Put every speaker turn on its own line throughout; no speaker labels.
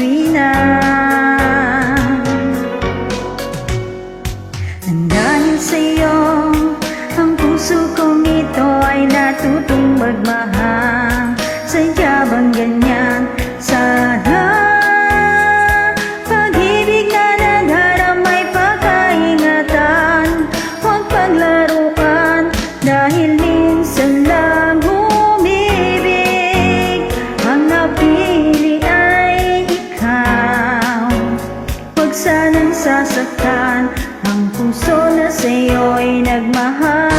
tuwina. Dahil sa'yo, ang puso kong ito ay natutong magmahal. Sadya bang ganyan? Sana pag-ibig na nadaramay pagkaingatan, huwag paglaruan, dahil minsan lang umibig. Ang napili ay ikaw, huwag sanang sasaktan ang puso na sa'yo'y nagmahal.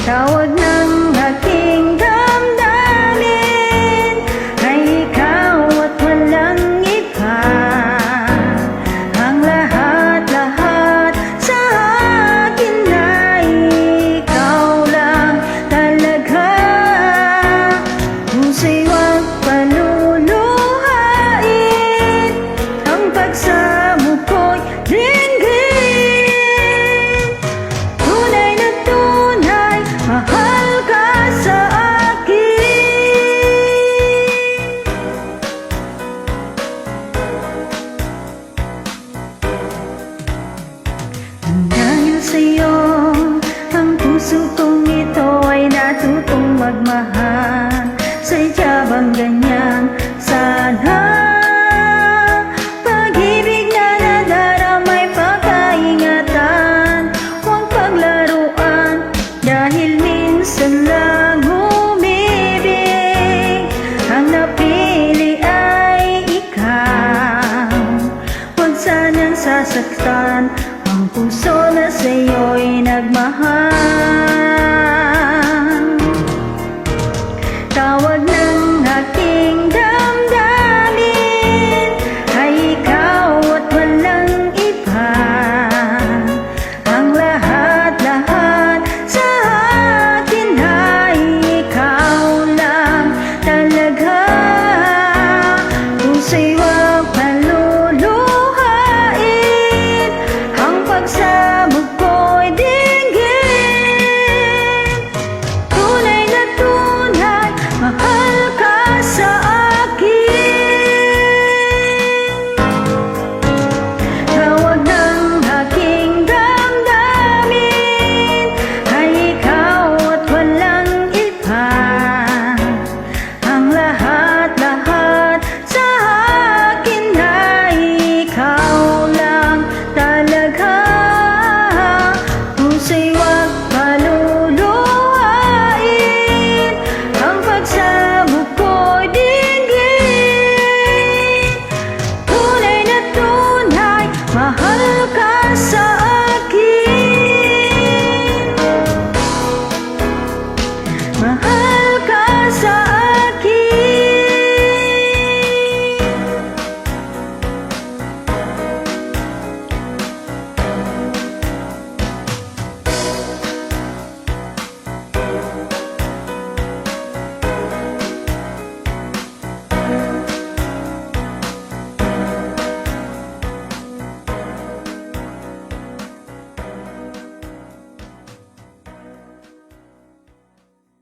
Tawag ng aking damdamin ay ikaw at walang iba. Ang lahat-lahat sa akin ay ikaw lang talaga. Puso'y huwag paluluhain, ang pagsamo ko'y dinggin. Tunay na tunay, mahal ka sa akin. Dahil sa'yo, ang puso kong ito ay natutong magmahal. Sadya bang ganyan? Sana pag-ibig na nadaramay pagkaingatan, huwag paglaruan, dahil minsan lang umibig. Ang napili ay ikaw, huwag sanang sasaktan ang puso na sa'yo'y nagmahal. Tawag ng aking damdamin ay ikaw at walang iba. Ang lahat-lahat sa akin ay ikaw lang talaga. Puso'y huwag paluluhain, ang pagsamo ko'y dinggin. Tunay na tunay, mahal ka sa akin. Tawag ng aking damdamin ay ikaw at walang iba. Ang lahat-lahat sa akin ay ikaw lang talaga. Puso'y huwag paluluhain, ang pagsamo ko'y dinggin. Tunay na tunay, mahal